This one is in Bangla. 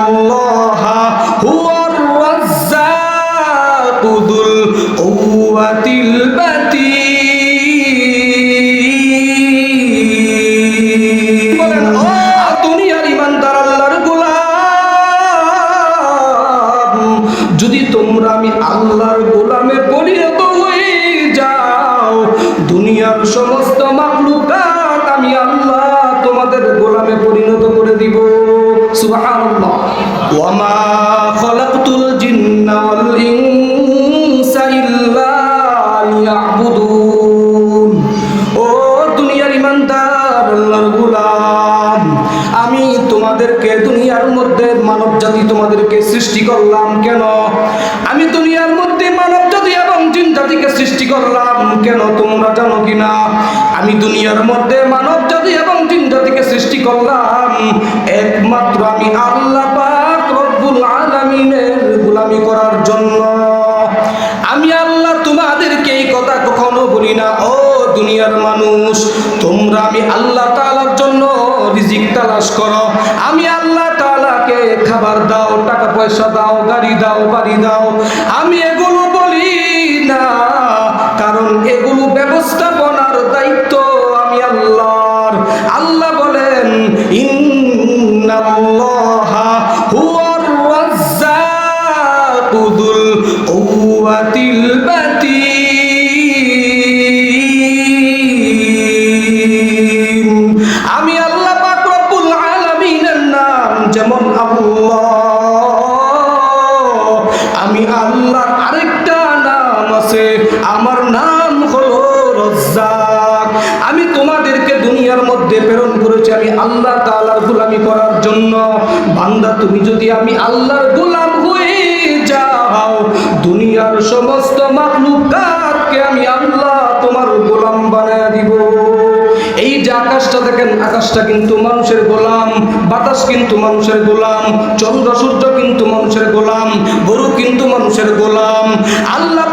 আল্লাহা হুয়ার রাজ্জাকু যুল কুওয়াতিল মাতিন। বলেন ও দুনিয়ার ইমানদার আল্লাহর গোলাম, যদি তোমরা আমি আল্লাহর গোলামে পরিণত হয়ে যাও, দুনিয়ার সমস্ত মাখলুকাত আমি আল্লাহ তোমাদের গোলামে পরিণত করে দিব। সুবহানাল্লাহ। ওয়া মা খালাকতুল জিন্না ওয়াল ইনসা ইল্লা লিয়াবুদুন। ও দুনিয়ার ইমানদার আল্লাহর গোলাম, আমি তোমাদেরকে দুনিয়ার মধ্যে মানব জাতি তোমাদেরকে সৃষ্টি করলাম কেন? আমি দুনিয়ার মধ্যে মানব জাতি এবং জিন জাতিকে সৃষ্টি করলাম কেন তোমরা জানো কিনা? আমি দুনিয়ার মধ্যে মানব জাতি এবং জিন জাতিকে সৃষ্টি করলাম একমাত্র আমি আল্লাহ পাক রব্বুল আলামিনের গোলামি করার জন্য। আমি আল্লাহ তোমাদেরকে এই কথা কখনো বলি না, ও দুনিয়ার মানুষ তোমরা আমি আল্লাহ তাআলার জন্য রিজিক তালাশ করো, আমি আল্লাহ তাআলাকে খাবার দাও, টাকা পয়সা দাও, গাড়ি দাও, বাড়ি দাও। আমি এগুলো বলি না, কারণ এগুলো ব্যবস্থাপনার দায়িত্ব আমি আল্লাহর। আল্লাহ বলেন ইন্নাল্লাহা হুয়ার রাজ্জাকু যুল কুওয়াতিল মাতিন। আমি আল্লাহ পাক রব্বুল আলামিনের নাম যেমন আল্লাহ, আমি আল্লাহর আরেকটা নাম আছে, আমার নাম হলো রাজ্জাক। আমি তোমাদেরকে দুনিয়ার মধ্যে প্রেরণ করেছি আমি আল্লাহ তাআলার গোলামি করার জন্য। বান্দা তুমি যদি আমি আল্লাহর গোলাম হয়ে যাও, দুনিয়ার সমস্ত মাখলুকাতকে আমি আল্লাহ তোমার গোলাম বানায়া দিব। এই যে আকাশটা দেখেন, আকাশটা কিন্তু মানুষের গোলাম, বাতাস কিন্তু মানুষের গোলাম, চন্দ্র সূর্য কিন্তু মানুষের গোলাম, গরু কিন্তু মানুষের গোলাম। আল্লাহ